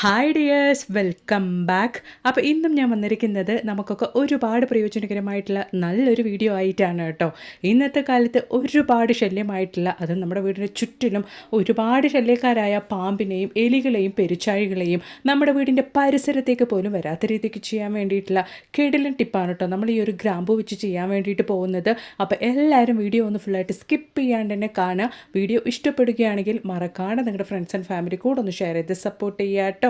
Hi dears, welcome back. അപ്പോൾ ഇന്നും ഞാൻ വന്നിരിക്കുന്നത് നമുക്കൊക്കെ ഒരുപാട് പ്രയോജനകരമായിട്ടുള്ള നല്ലൊരു വീഡിയോ ആയിട്ടാണ് കേട്ടോ. ഇന്നത്തെ കാലത്ത് ഒരുപാട് ശല്യമായിട്ടുള്ള, അത് നമ്മുടെ വീടിന് ചുറ്റിലും ഒരുപാട് ശല്യക്കാരായ പാമ്പിനെയും എലികളെയും പെരുച്ചാഴികളെയും നമ്മുടെ വീടിൻ്റെ പരിസരത്തേക്ക് പോലും വരാത്ത രീതിക്ക് ചെയ്യാൻ വേണ്ടിയിട്ടുള്ള കിടിലൻ ടിപ്പാണ് കേട്ടോ നമ്മൾ ഈ ഒരു ഗ്രാമ്പു വെച്ച് ചെയ്യാൻ വേണ്ടിയിട്ട് പോകുന്നത്. അപ്പോൾ എല്ലാവരും വീഡിയോ ഒന്ന് ഫുള്ളായിട്ട് സ്കിപ്പ് ചെയ്യാണ്ട് തന്നെ കാണുക. വീഡിയോ ഇഷ്ടപ്പെടുകയാണെങ്കിൽ മറക്കാതെ നിങ്ങളുടെ ഫ്രണ്ട്സ് ആൻഡ് ഫാമിലി കൂടെ ഒന്ന് ഷെയർ ചെയ്ത് സപ്പോർട്ട് ചെയ്യുക കേട്ടോ.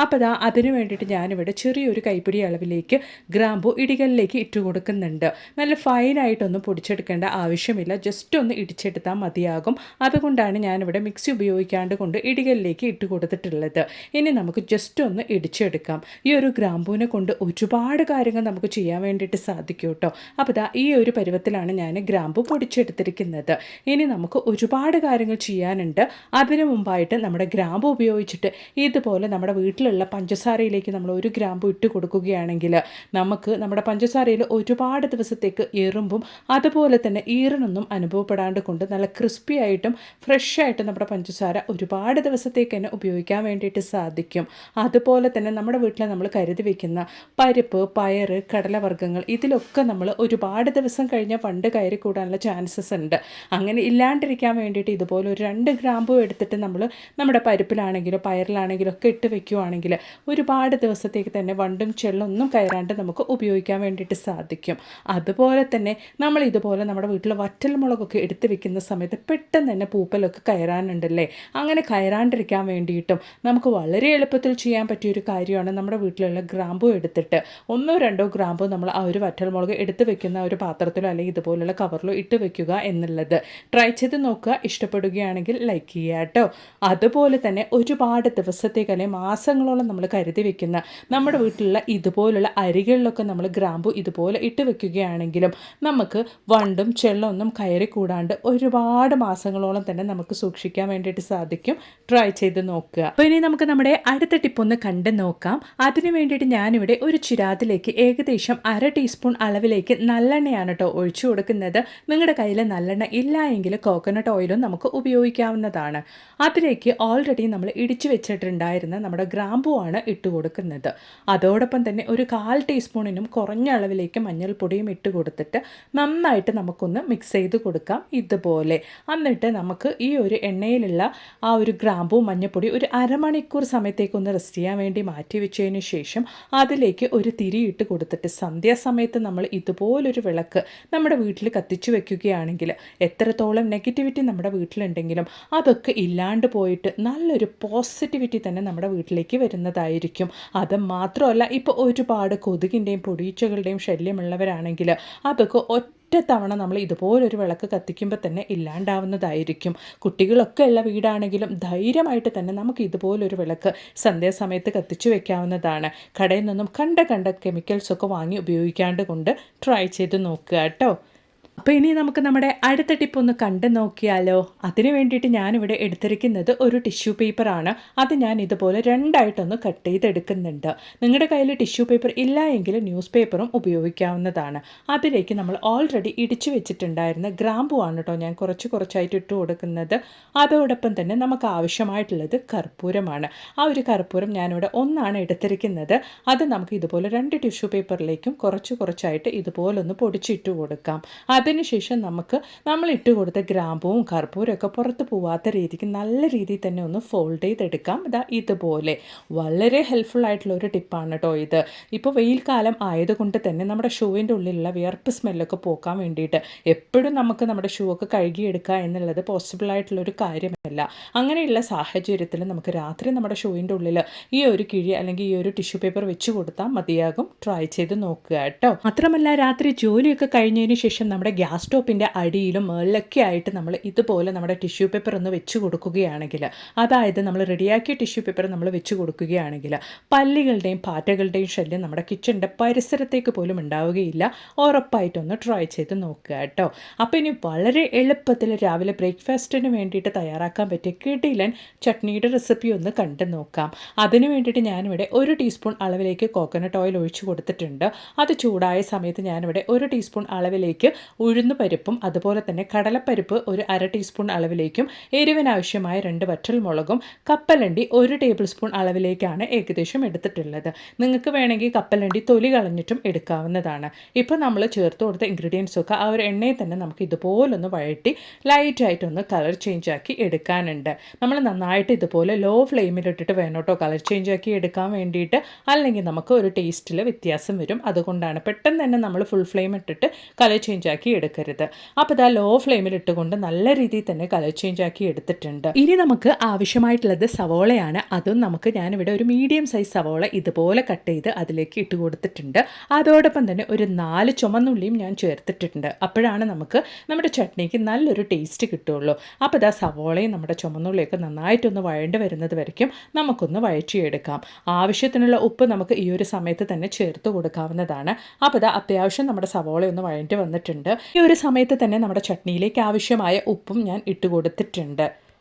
അപ്പോൾ അതിന് വേണ്ടിയിട്ട് ഞാനിവിടെ ചെറിയൊരു കൈപ്പിടി അളവിലേക്ക് ഗ്രാമ്പു ഇടികളിലേക്ക് ഇട്ട് കൊടുക്കുന്നുണ്ട്. നല്ല ഫൈനായിട്ടൊന്നും പൊടിച്ചെടുക്കേണ്ട ആവശ്യമില്ല, ജസ്റ്റ് ഒന്ന് ഇടിച്ചെടുത്താൽ മതിയാകും. അതുകൊണ്ടാണ് ഞാനിവിടെ മിക്സി ഉപയോഗിക്കാണ്ട് കൊണ്ട് ഇടികളിലേക്ക് ഇട്ട് കൊടുത്തിട്ടുള്ളത്. ഇനി നമുക്ക് ജസ്റ്റ് ഒന്ന് ഇടിച്ചെടുക്കാം. ഈ ഒരു ഗ്രാമ്പൂവിനെ കൊണ്ട് ഒരുപാട് കാര്യങ്ങൾ നമുക്ക് ചെയ്യാൻ വേണ്ടിയിട്ട് സാധിക്കും കേട്ടോ. അപ്പോൾ ഈ ഒരു പരുവത്തിലാണ് ഞാൻ ഗ്രാമ്പു പൊടിച്ചെടുത്തിരിക്കുന്നത്. ഇനി നമുക്ക് ഒരുപാട് കാര്യങ്ങൾ ചെയ്യാനുണ്ട്. അതിനു മുമ്പായിട്ട് നമ്മുടെ ഗ്രാമ്പു ഉപയോഗിച്ചിട്ട് ഇതുപോലെ നമ്മുടെ വീട്ടിലുള്ള പഞ്ചസാരയിലേക്ക് നമ്മൾ 1 ഗ്രാമ്പു ഇട്ട് കൊടുക്കുകയാണെങ്കിൽ നമുക്ക് നമ്മുടെ പഞ്ചസാരയിൽ ഒരുപാട് ദിവസത്തേക്ക് എറുമ്പും അതുപോലെ തന്നെ ഈറനൊന്നും അനുഭവപ്പെടാണ്ട് കൊണ്ട് നല്ല ക്രിസ്പി ആയിട്ടും ഫ്രഷ് ആയിട്ടും നമ്മുടെ പഞ്ചസാര ഒരുപാട് ദിവസത്തേക്ക് തന്നെ ഉപയോഗിക്കാൻ വേണ്ടിയിട്ട് സാധിക്കും. അതുപോലെ തന്നെ നമ്മുടെ വീട്ടിൽ നമ്മൾ കരുതി വയ്ക്കുന്ന പരിപ്പ്, പയറ്, കടലവർഗ്ഗങ്ങൾ ഇതിലൊക്കെ നമ്മൾ ഒരുപാട് ദിവസം കഴിഞ്ഞാൽ ഫണ്ട് കയറി കൂടാനുള്ള ചാൻസസ് ഉണ്ട്. അങ്ങനെ ഇല്ലാണ്ടിരിക്കാൻ വേണ്ടിയിട്ട് ഇതുപോലെ ഒരു 2 ഗ്രാമ്പു എടുത്തിട്ട് നമ്മൾ നമ്മുടെ പരിപ്പിലാണെങ്കിലോ പയറിലാണെങ്കിലോ ഒക്കെ ഇട്ട് വെക്കുകയാണെങ്കിൽ ഒരുപാട് ദിവസത്തേക്ക് തന്നെ വണ്ടും ചെള്ളൊന്നും കയറാണ്ട് നമുക്ക് ഉപയോഗിക്കാൻ വേണ്ടിയിട്ട് സാധിക്കും. അതുപോലെ തന്നെ നമ്മൾ ഇതുപോലെ നമ്മുടെ വീട്ടിൽ വറ്റൽമുളകൊക്കെ എടുത്ത് വെക്കുന്ന സമയത്ത് പെട്ടെന്ന് തന്നെ പൂപ്പലൊക്കെ കയറാനുണ്ടല്ലേ. അങ്ങനെ കയറാണ്ടിരിക്കാൻ വേണ്ടിയിട്ടും നമുക്ക് വളരെ എളുപ്പത്തിൽ ചെയ്യാൻ പറ്റിയൊരു കാര്യമാണ് നമ്മുടെ വീട്ടിലുള്ള ഗ്രാമ്പു എടുത്തിട്ട് 1-2 ഗ്രാമ്പു നമ്മൾ ആ ഒരു വറ്റൽമുളക് എടുത്ത് വെക്കുന്ന ഒരു പാത്രത്തിലോ അല്ലെങ്കിൽ ഇതുപോലുള്ള കവറിലോ ഇട്ട് വെക്കുക എന്നുള്ളത്. ട്രൈ ചെയ്ത് നോക്കുക, ഇഷ്ടപ്പെടുകയാണെങ്കിൽ ലൈക്ക് ചെയ്യുക കേട്ടോ. അതുപോലെ തന്നെ ഒരുപാട് ദിവസത്തേക്ക് അല്ലെങ്കിൽ മാസങ്ങളോളം നമ്മൾ കരുതി വെക്കുന്ന നമ്മുടെ വീട്ടിലുള്ള ഇതുപോലുള്ള അരികളിലൊക്കെ നമ്മൾ ഗ്രാമ്പു ഇതുപോലെ ഇട്ട് വെക്കുകയാണെങ്കിലും നമുക്ക് വണ്ടും ചെള്ളൊന്നും കയറി കൂടാണ്ട് ഒരുപാട് മാസങ്ങളോളം തന്നെ നമുക്ക് സൂക്ഷിക്കാൻ വേണ്ടിയിട്ട് സാധിക്കും. ട്രൈ ചെയ്ത് നോക്കുക. അപ്പോൾ ഇനി നമുക്ക് നമ്മുടെ അടുത്ത ടിപ്പൊന്ന് കണ്ട് നോക്കാം. അതിന് വേണ്ടിയിട്ട് ഞാനിവിടെ ഒരു ചിരാതിലേക്ക് ഏകദേശം 1/2 ടീസ്പൂൺ അളവിലേക്ക് നല്ലെണ്ണയാണ് കേട്ടോ ഒഴിച്ചു കൊടുക്കുന്നത്. നിങ്ങളുടെ കയ്യിൽ നല്ലെണ്ണ ഇല്ല എങ്കിൽ കോക്കനട്ട് ഓയിലും നമുക്ക് ഉപയോഗിക്കാവുന്നതാണ്. അതിലേക്ക് ഓൾറെഡി നമ്മൾ ഇടിച്ചു വെച്ചിട്ടുണ്ടായിരുന്ന നമ്മുടെ ഗ്രാമ്പുവാണ് ഇട്ട് കൊടുക്കുന്നത്. അതോടൊപ്പം തന്നെ ഒരു 1/4 ടീസ്പൂണിനും കുറഞ്ഞ അളവിലേക്ക് മഞ്ഞൾപ്പൊടിയും ഇട്ട് കൊടുത്തിട്ട് നന്നായിട്ട് നമുക്കൊന്ന് മിക്സ് ചെയ്ത് കൊടുക്കാം ഇതുപോലെ. എന്നിട്ട് നമുക്ക് ഈ ഒരു എണ്ണയിലുള്ള ആ ഒരു ഗ്രാമ്പൂ മഞ്ഞൾപ്പൊടി ഒരു അരമണിക്കൂർ സമയത്തേക്കൊന്ന് റെസ്റ്റ് ചെയ്യാൻ വേണ്ടി മാറ്റി വെച്ചതിന് ശേഷം അതിലേക്ക് ഒരു തിരി ഇട്ട് കൊടുത്തിട്ട് സന്ധ്യാസമയത്ത് നമ്മൾ ഇതുപോലൊരു വിളക്ക് നമ്മുടെ വീട്ടിൽ കത്തിച്ചു വെക്കുകയാണെങ്കിൽ എത്രത്തോളം നെഗറ്റിവിറ്റി നമ്മുടെ വീട്ടിലുണ്ടെങ്കിലും അതൊക്കെ ഇല്ലാണ്ട് പോയിട്ട് നല്ലൊരു പോസിറ്റിവിറ്റി തന്നെ നമ്മുടെ വീട്ടിലേക്ക് വരുന്നതായിരിക്കും. അത് മാത്രമല്ല, ഇപ്പോൾ ഒരുപാട് കൊതുകിൻ്റെയും പൊടിയീച്ചകളുടെയും ശല്യമുള്ളവരാണെങ്കിൽ അതൊക്കെ ഒറ്റത്തവണ നമ്മൾ ഇതുപോലൊരു വിളക്ക് കത്തിക്കുമ്പോൾ തന്നെ ഇല്ലാണ്ടാവുന്നതായിരിക്കും. കുട്ടികളൊക്കെ ഉള്ള വീടാണെങ്കിലും ധൈര്യമായിട്ട് തന്നെ നമുക്ക് ഇതുപോലൊരു വിളക്ക് സന്ധ്യാസമയത്ത് കത്തിച്ചു വെക്കാവുന്നതാണ്. കടയിൽ നിന്നും കണ്ട കെമിക്കൽസൊക്കെ വാങ്ങി ഉപയോഗിക്കാണ്ട് കൊണ്ട് ട്രൈ ചെയ്ത് നോക്കുക കേട്ടോ. അപ്പോൾ ഇനി നമുക്ക് നമ്മുടെ അടുത്ത ടിപ്പ് ഒന്ന് കണ്ടു നോക്കിയാലോ. അതിന് വേണ്ടിയിട്ട് ഞാനിവിടെ എടുത്തിരിക്കുന്നത് ഒരു ടിഷ്യൂ പേപ്പറാണ്. അത് ഞാൻ ഇതുപോലെ 2ആയിട്ടൊന്ന് കട്ട് ചെയ്തെടുക്കുന്നുണ്ട്. നിങ്ങളുടെ കയ്യിൽ ടിഷ്യൂ പേപ്പർ ഇല്ല എങ്കിൽ ന്യൂസ് പേപ്പറും ഉപയോഗിക്കാവുന്നതാണ്. അതിലേക്ക് നമ്മൾ ഓൾറെഡി ഇടിച്ചു വെച്ചിട്ടുണ്ടായിരുന്ന ഗ്രാമ്പുവാണ് കേട്ടോ ഞാൻ കുറച്ചായിട്ട് ഇട്ട് കൊടുക്കുന്നത്. അതോടൊപ്പം തന്നെ നമുക്ക് ആവശ്യമായിട്ടുള്ളത് കർപ്പൂരമാണ്. ആ ഒരു കർപ്പൂരം ഞാനിവിടെ 1 എടുത്തിരിക്കുന്നത്. അത് നമുക്ക് ഇതുപോലെ 2 ടിഷ്യൂ പേപ്പറിലേക്കും കുറച്ചായിട്ട് ഇതുപോലൊന്ന് പൊടിച്ചിട്ട് കൊടുക്കാം. അതിനുശേഷം നമ്മൾ ഇട്ട് കൊടുത്ത ഗ്രാമ്പുവും കർപ്പൂരമൊക്കെ പുറത്ത് പോവാത്ത രീതിക്ക് നല്ല രീതിയിൽ തന്നെ ഒന്ന് ഫോൾഡ് ചെയ്തെടുക്കാം. ഇതുപോലെ വളരെ ഹെൽപ്ഫുൾ ആയിട്ടുള്ള ഒരു ടിപ്പാണ് കേട്ടോ ഇത്. ഇപ്പോൾ വെയിൽ കാലം ആയതുകൊണ്ട് തന്നെ നമ്മുടെ ഷൂവിൻ്റെ ഉള്ളിലുള്ള വിയർപ്പ് സ്മെല്ലൊക്കെ പോക്കാൻ വേണ്ടിയിട്ട് എപ്പോഴും നമുക്ക് നമ്മുടെ ഷൂ ഒക്കെ കഴുകിയെടുക്കുക എന്നുള്ളത് പോസിബിളായിട്ടുള്ളൊരു കാര്യമല്ല. അങ്ങനെയുള്ള സാഹചര്യത്തിൽ നമുക്ക് രാത്രി നമ്മുടെ ഷൂവിൻ്റെ ഉള്ളിൽ ഈ ഒരു കിഴി അല്ലെങ്കിൽ ഈ ഒരു ടിഷ്യൂ പേപ്പർ വെച്ച് കൊടുത്താൽ മതിയാകും. ട്രൈ ചെയ്ത് നോക്കുക കേട്ടോ. മാത്രമല്ല, രാത്രി ജോലിയൊക്കെ കഴിഞ്ഞതിന് ശേഷം നമ്മുടെ ഗ്യാസ് സ്റ്റോപ്പിൻ്റെ അടിയിലും മുകളിലൊക്കെ ആയിട്ട് നമ്മൾ ഇതുപോലെ നമ്മുടെ ടിഷ്യൂ പേപ്പർ ഒന്ന് വെച്ച് കൊടുക്കുകയാണെങ്കിൽ, അതായത് നമ്മൾ റെഡിയാക്കിയ ടിഷ്യൂ പേപ്പർ നമ്മൾ വെച്ച് കൊടുക്കുകയാണെങ്കിൽ പല്ലികളുടെയും പാറ്റകളുടെയും ശല്യം നമ്മുടെ കിച്ചണിൻ്റെ പരിസരത്തേക്ക് പോലും ഉണ്ടാവുകയില്ല. ഉറപ്പായിട്ടൊന്ന് ട്രൈ ചെയ്ത് നോക്കുക കേട്ടോ. അപ്പോൾ ഇനി വളരെ എളുപ്പത്തിൽ രാവിലെ ബ്രേക്ക്ഫാസ്റ്റിന് വേണ്ടിയിട്ട് തയ്യാറാക്കാൻ പറ്റിയ കിടിലൻ ചട്നിയുടെ റെസിപ്പി ഒന്ന് കണ്ടു നോക്കാം. അതിന് വേണ്ടിയിട്ട് ഞാനിവിടെ 1 ടീസ്പൂൺ അളവിലേക്ക് കോക്കനട്ട് ഓയിൽ ഒഴിച്ച് കൊടുത്തിട്ടുണ്ട്. അത് ചൂടായ സമയത്ത് ഞാനിവിടെ 1 ടീസ്പൂൺ അളവിലേക്ക് ഉഴുന്ന് പരിപ്പും അതുപോലെ തന്നെ കടലപ്പരിപ്പ് ഒരു അര ടീസ്പൂൺ അളവിലേക്കും എരിവിനാവശ്യമായ 2 വറ്റൽമുളകും കപ്പലണ്ടി 1 ടേബിൾ സ്പൂൺ അളവിലേക്കാണ് ഏകദേശം എടുത്തിട്ടുള്ളത്. നിങ്ങൾക്ക് വേണമെങ്കിൽ കപ്പലണ്ടി തൊലി കളഞ്ഞിട്ടും എടുക്കാവുന്നതാണ്. ഇപ്പോൾ നമ്മൾ ചേർത്ത് കൊടുത്ത ഇൻഗ്രീഡിയൻസൊക്കെ ആ ഒരു എണ്ണയിൽ തന്നെ നമുക്ക് ഇതുപോലൊന്ന് വഴറ്റി ലൈറ്റായിട്ടൊന്ന് കളർ ചേഞ്ച് ആക്കി എടുക്കാനുണ്ട്. നമ്മൾ നന്നായിട്ട് ഇതുപോലെ ലോ ഫ്ലെയിമിലിട്ടിട്ട് വേണം കേട്ടോ കളർ ചേഞ്ച് ആക്കി എടുക്കാൻ വേണ്ടിയിട്ട്, അല്ലെങ്കിൽ നമുക്ക് ഒരു ടേസ്റ്റിൽ വ്യത്യാസം വരും. അതുകൊണ്ടാണ് പെട്ടെന്ന് തന്നെ നമ്മൾ ഫുൾ ഫ്ലെയിം ഇട്ടിട്ട് കളർ ചേഞ്ച് ആക്കി എടുക്കരുത്. അപ്പോൾ ഇതാ ലോ ഫ്ലെയിമിൽ ഇട്ടുകൊണ്ട് നല്ല രീതിയിൽ തന്നെ കളർ ചേഞ്ച് ആക്കി എടുത്തിട്ടുണ്ട്. ഇനി നമുക്ക് ആവശ്യമായിട്ടുള്ളത് സവോളയാണ്. അതും ഞാനിവിടെ ഒരു മീഡിയം സൈസ് സവോള ഇതുപോലെ കട്ട് ചെയ്ത് അതിലേക്ക് ഇട്ട് കൊടുത്തിട്ടുണ്ട്. അതോടൊപ്പം തന്നെ ഒരു 4 ചുമന്നുള്ളിയും ഞാൻ ചേർത്തിട്ടുണ്ട്. അപ്പോഴാണ് നമുക്ക് നമ്മുടെ ചട്നിക്ക് നല്ലൊരു ടേസ്റ്റ് കിട്ടുള്ളൂ. അപ്പോൾ ഇതാ സവോളയും നമ്മുടെ ചുമന്നുള്ളിയൊക്കെ നന്നായിട്ടൊന്ന് വഴണ്ട് വരുന്നത് വരയ്ക്കും നമുക്കൊന്ന് വഴറ്റിയെടുക്കാം. ആവശ്യത്തിനുള്ള ഉപ്പ് നമുക്ക് ഈ ഒരു സമയത്ത് തന്നെ ചേർത്ത് കൊടുക്കാവുന്നതാണ്. അപ്പോൾ ഇതാ അത്യാവശ്യം നമ്മുടെ സവോള ഒന്ന് വഴണ്ടി വന്നിട്ടുണ്ട്. ഈ ഒരു സമയത്ത് തന്നെ നമ്മുടെ ചട്നിയിലേക്ക് ആവശ്യമായ ഉപ്പും ഞാൻ ഇട്ട് കൊടുത്തിട്ടുണ്ട്.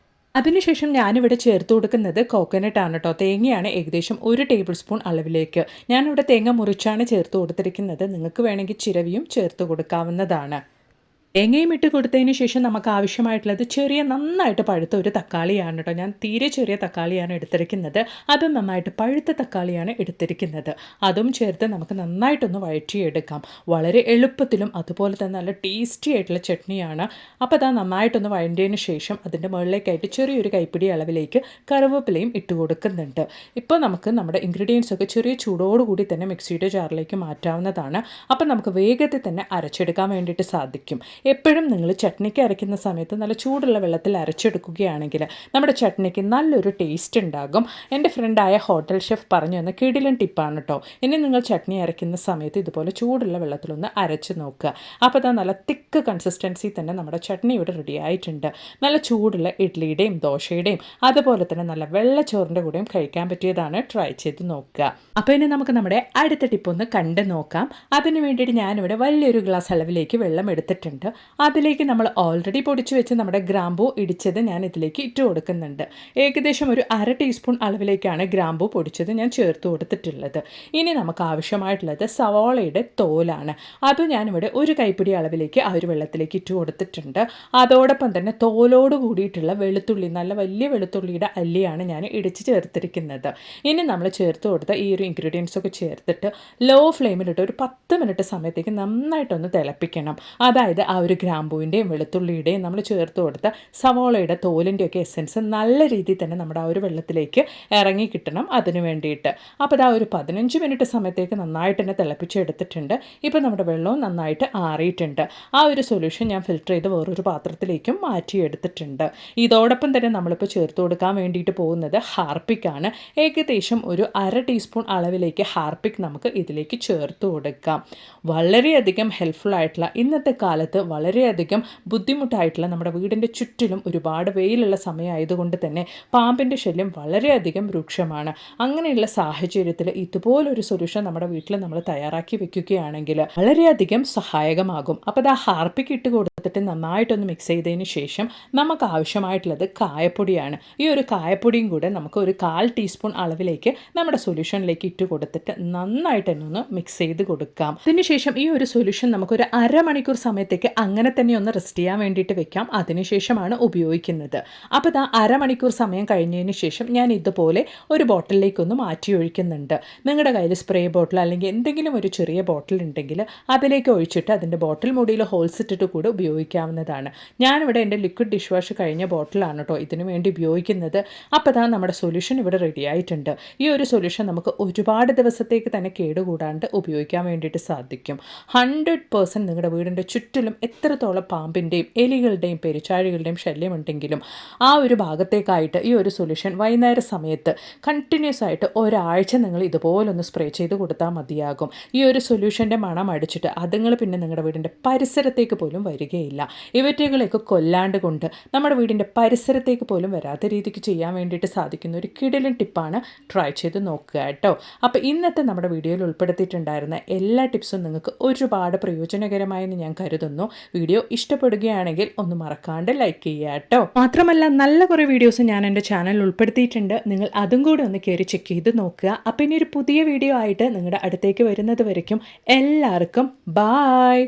അതിനുശേഷം ഞാനിവിടെ ചേർത്ത് കൊടുക്കുന്നത് കോക്കനട്ട് ആണ് കേട്ടോ. തേങ്ങയാണ് ഏകദേശം 1 ടേബിൾ സ്പൂൺ അളവിലേക്ക്. ഞാനിവിടെ തേങ്ങ മുറിച്ചാണ് ചേർത്ത് കൊടുത്തിരിക്കുന്നത്. നിങ്ങൾക്ക് വേണമെങ്കിൽ ചിരവിയും ചേർത്ത് കൊടുക്കാവുന്നതാണ്. തേങ്ങയും ഇട്ട് കൊടുത്തതിന് ശേഷം നമുക്ക് ആവശ്യമായിട്ടുള്ളത് നന്നായിട്ട് പഴുത്ത ഒരു തക്കാളിയാണ് കേട്ടോ. ഞാൻ തീരെ ചെറിയ തക്കാളിയാണ് എടുത്തിരിക്കുന്നത്. അതും നന്നായിട്ട് പഴുത്ത തക്കാളിയാണ് എടുത്തിരിക്കുന്നത്. അതും ചേർത്ത് നമുക്ക് നന്നായിട്ടൊന്ന് വഴറ്റിയെടുക്കാം. വളരെ എളുപ്പത്തിലും അതുപോലെ തന്നെ നല്ല ടേസ്റ്റി ആയിട്ടുള്ള ചട്നിയാണ്. അപ്പോൾ അത് നന്നായിട്ടൊന്ന് വഴറ്റിയതിന് ശേഷം അതിൻ്റെ മുകളിലേക്കായിട്ട് ചെറിയൊരു കൈപ്പിടി അളവിലേക്ക് കറിവേപ്പിലയും ഇട്ട് കൊടുക്കുന്നുണ്ട്. ഇപ്പോൾ നമുക്ക് നമ്മുടെ ഇൻഗ്രീഡിയൻസ് ഒക്കെ ചെറിയ ചൂടോടുകൂടി തന്നെ മിക്സിയുടെ ജാറിലേക്ക് മാറ്റാവുന്നതാണ്. അപ്പോൾ നമുക്ക് വേഗത്തിൽ തന്നെ അരച്ചെടുക്കാൻ വേണ്ടിയിട്ട് സാധിക്കും. എപ്പോഴും നിങ്ങൾ ചട്നിക്ക് അരയ്ക്കുന്ന സമയത്ത് നല്ല ചൂടുള്ള വെള്ളത്തിൽ അരച്ചെടുക്കുകയാണെങ്കിൽ നമ്മുടെ ചട്നിക്ക് നല്ലൊരു ടേസ്റ്റ് ഉണ്ടാകും. എൻ്റെ ഫ്രണ്ടായ ഹോട്ടൽ ഷെഫ് പറഞ്ഞു തന്ന കിടിലൻ ടിപ്പാണ് കേട്ടോ. ഇനി നിങ്ങൾ ചട്നി അരയ്ക്കുന്ന സമയത്ത് ഇതുപോലെ ചൂടുള്ള വെള്ളത്തിലൊന്ന് അരച്ച് നോക്കുക. അപ്പോൾ അത് നല്ല തിക്ക് കൺസിസ്റ്റൻസി തന്നെ നമ്മുടെ ചട്നി ഇവിടെ റെഡി ആയിട്ടുണ്ട്. നല്ല ചൂടുള്ള ഇഡ്ലിയുടെയും ദോശയുടെയും അതുപോലെ തന്നെ നല്ല വെള്ളച്ചോറിൻ്റെ കൂടെയും കഴിക്കാൻ പറ്റിയതാണ്. ട്രൈ ചെയ്ത് നോക്കുക. അപ്പോൾ ഇനി നമുക്ക് നമ്മുടെ അടുത്ത ടിപ്പൊന്ന് കണ്ട് നോക്കാം. അതിന് വേണ്ടിയിട്ട് ഞാനിവിടെ വലിയൊരു ഗ്ലാസ് അളവിലേക്ക് വെള്ളം എടുത്തിട്ടുണ്ട്. അതിലേക്ക് നമ്മൾ ഓൾറെഡി പൊടിച്ചു വെച്ച് നമ്മുടെ ഗ്രാമ്പൂ ഇടിച്ചത് ഞാൻ ഇതിലേക്ക് ഇട്ട് കൊടുക്കുന്നുണ്ട്. ഏകദേശം ഒരു അര ടീസ്പൂൺ അളവിലേക്കാണ് ഗ്രാമ്പൂ പൊടിച്ചത് ഞാൻ ചേർത്ത് കൊടുത്തിട്ടുള്ളത്. ഇനി നമുക്ക് ആവശ്യമായിട്ടുള്ളത് സവാളയുടെ തോലാണ്. അത് ഞാനിവിടെ ഒരു കൈപ്പിടി അളവിലേക്ക് ആ ഒരു വെള്ളത്തിലേക്ക് ഇട്ട് കൊടുത്തിട്ടുണ്ട്. അതോടൊപ്പം തന്നെ തോലോട് കൂടിയിട്ടുള്ള വെളുത്തുള്ളി, നല്ല വലിയ വെളുത്തുള്ളിയുടെ അല്ലിയാണ് ഞാൻ ഇടിച്ച് ചേർത്തിരിക്കുന്നത്. ഇനി നമ്മൾ ചേർത്ത് കൊടുത്ത ഈ ഒരു ഇൻഗ്രീഡിയൻസ് ഒക്കെ ചേർത്തിട്ട് ലോ ഫ്ലെയിമിലിട്ട് ഒരു 10 മിനിറ്റ് സമയത്തേക്ക് നന്നായിട്ടൊന്ന് തിളപ്പിക്കണം. അതായത് ആ ഒരു ഗ്രാമ്പൂവിൻ്റെയും വെളുത്തുള്ളിയുടെയും നമ്മൾ ചേർത്ത് കൊടുത്ത സവോളയുടെ തോലിൻ്റെയൊക്കെ എസെൻസ് നല്ല രീതിയിൽ തന്നെ നമ്മുടെ ആ ഒരു വെള്ളത്തിലേക്ക് ഇറങ്ങി കിട്ടണം. അതിന് വേണ്ടിയിട്ട് അപ്പോൾ ഇതാ ഒരു 15 മിനിറ്റ് സമയത്തേക്ക് നന്നായിട്ട് തന്നെ തിളപ്പിച്ചെടുത്തിട്ടുണ്ട്. ഇപ്പോൾ നമ്മുടെ വെള്ളവും നന്നായിട്ട് ആറിയിട്ടുണ്ട്. ആ ഒരു സൊല്യൂഷൻ ഞാൻ ഫിൽറ്റർ ചെയ്ത് വേറൊരു പാത്രത്തിലേക്കും മാറ്റിയെടുത്തിട്ടുണ്ട്. ഇതോടൊപ്പം തന്നെ നമ്മളിപ്പോൾ ചേർത്ത് കൊടുക്കാൻ വേണ്ടിയിട്ട് പോകുന്നത് ഹാർപ്പിക്കാണ്. ഏകദേശം ഒരു അര ടീസ്പൂൺ അളവിലേക്ക് ഹാർപ്പിക് നമുക്ക് ഇതിലേക്ക് ചേർത്ത് കൊടുക്കാം. വളരെയധികം ഹെൽപ്ഫുൾ ആയിട്ടുള്ള, ഇന്നത്തെ കാലത്ത് വളരെയധികം ബുദ്ധിമുട്ടായിട്ടുള്ള, നമ്മുടെ വീടിൻ്റെ ചുറ്റിലും ഒരുപാട് വെയിലുള്ള സമയമായതുകൊണ്ട് തന്നെ പാമ്പിൻ്റെ ശല്യം വളരെയധികം രൂക്ഷമാണ്. അങ്ങനെയുള്ള സാഹചര്യത്തിൽ ഇതുപോലൊരു സൊല്യൂഷൻ നമ്മുടെ വീട്ടിൽ നമ്മൾ തയ്യാറാക്കി വെക്കുകയാണെങ്കിൽ വളരെയധികം സഹായകമാകും. അപ്പോൾ അത് ഹാർപ്പിക്ക് ഇട്ട് കൊടുത്തിട്ട് നന്നായിട്ടൊന്ന് മിക്സ് ചെയ്തതിന് ശേഷം നമുക്ക് ആവശ്യമായിട്ടുള്ളത് കായപ്പൊടിയാണ്. ഈ ഒരു കായപ്പൊടിയും കൂടെ നമുക്ക് ഒരു 1/4 ടീസ്പൂൺ അളവിലേക്ക് നമ്മുടെ സൊല്യൂഷനിലേക്ക് ഇട്ട് കൊടുത്തിട്ട് നന്നായിട്ട് തന്നെ ഒന്ന് മിക്സ് ചെയ്ത് കൊടുക്കാം. അതിനുശേഷം ഈ ഒരു സൊല്യൂഷൻ നമുക്കൊരു അരമണിക്കൂർ സമയത്തേക്ക് അങ്ങനെ തന്നെ ഒന്ന് റെസ്റ്റ് ചെയ്യാൻ വേണ്ടിയിട്ട് വെക്കാം. അതിനുശേഷമാണ് ഉപയോഗിക്കുന്നത്. അപ്പോൾ ഇതാ അരമണിക്കൂർ സമയം കഴിഞ്ഞതിന് ശേഷം ഞാൻ ഇതുപോലെ ഒരു ബോട്ടിലേക്കൊന്ന് മാറ്റി ഒഴിക്കുന്നുണ്ട്. നിങ്ങളുടെ കയ്യിൽ സ്പ്രേ ബോട്ടിൽ അല്ലെങ്കിൽ എന്തെങ്കിലും ഒരു ചെറിയ ബോട്ടിൽ ഉണ്ടെങ്കിൽ അതിലേക്ക് ഒഴിച്ചിട്ട് അതിൻ്റെ ബോട്ടിൽ മുടിയിൽ ഹോൾസ് ഇട്ടിട്ട് കൂടെ ഉപയോഗിക്കാവുന്നതാണ്. ഞാനിവിടെ എൻ്റെ ലിക്വിഡ് ഡിഷ് വാഷ് കഴിഞ്ഞ ബോട്ടിലാണ് കേട്ടോ ഇതിനു വേണ്ടി ഉപയോഗിക്കുന്നത്. അപ്പോൾ ഇതാ നമ്മുടെ സൊല്യൂഷൻ ഇവിടെ റെഡി ആയിട്ടുണ്ട്. ഈ ഒരു സൊല്യൂഷൻ നമുക്ക് ഒരുപാട് ദിവസത്തേക്ക് തന്നെ കേടുകൂടാണ്ട് ഉപയോഗിക്കാൻ വേണ്ടിയിട്ട് സാധിക്കും. 100% നിങ്ങളുടെ വീടിൻ്റെ ചുറ്റിലും എത്രത്തോളം പാമ്പിൻ്റെയും എലികളുടെയും പെരിച്ചാഴികളുടെയും ശല്യമുണ്ടെങ്കിലും ആ ഒരു ഭാഗത്തേക്കായിട്ട് ഈ ഒരു സൊല്യൂഷൻ വൈകുന്നേര സമയത്ത് കണ്ടിന്യൂസ് ആയിട്ട് ഒരാഴ്ച നിങ്ങൾ ഇതുപോലൊന്ന് സ്പ്രേ ചെയ്ത് കൊടുത്താൽ മതിയാകും. ഈ ഒരു സൊല്യൂഷൻ്റെ മണം അടിച്ചിട്ട് അതുങ്ങൾ പിന്നെ നിങ്ങളുടെ വീടിൻ്റെ പരിസരത്തേക്ക് പോലും വരികയില്ല. ഇവറ്റകളെയൊക്കെ കൊല്ലാണ്ട് കൊണ്ട് നമ്മുടെ വീടിൻ്റെ പരിസരത്തേക്ക് പോലും വരാത്ത രീതിക്ക് ചെയ്യാൻ വേണ്ടിയിട്ട് സാധിക്കുന്ന ഒരു കിടിലൻ ടിപ്പാണ്. ട്രൈ ചെയ്ത് നോക്കുക കേട്ടോ. അപ്പോൾ ഇന്നത്തെ നമ്മുടെ വീഡിയോയിൽ ഉൾപ്പെടുത്തിയിട്ടുണ്ടായിരുന്ന എല്ലാ ടിപ്സും നിങ്ങൾക്ക് ഒരുപാട് പ്രയോജനകരമായെന്ന് ഞാൻ കരുതുന്നു. വീഡിയോ ഇഷ്ടപ്പെടുകയാണെങ്കിൽ ഒന്ന് മറക്കാണ്ട് ലൈക്ക് ചെയ്യുക കേട്ടോ. മാത്രമല്ല നല്ല കുറേ വീഡിയോസ് ഞാൻ എൻ്റെ ചാനലിൽ ഉൾപ്പെടുത്തിയിട്ടുണ്ട്. നിങ്ങൾ അതും കൂടി ഒന്ന് കയറി ചെക്ക് ചെയ്ത് നോക്കുക. അപ്പോൾ ഇനി ഒരു പുതിയ വീഡിയോ ആയിട്ട് നിങ്ങളുടെ അടുത്തേക്ക് വരുന്നത് വരയ്ക്കും എല്ലാവർക്കും ബായ്.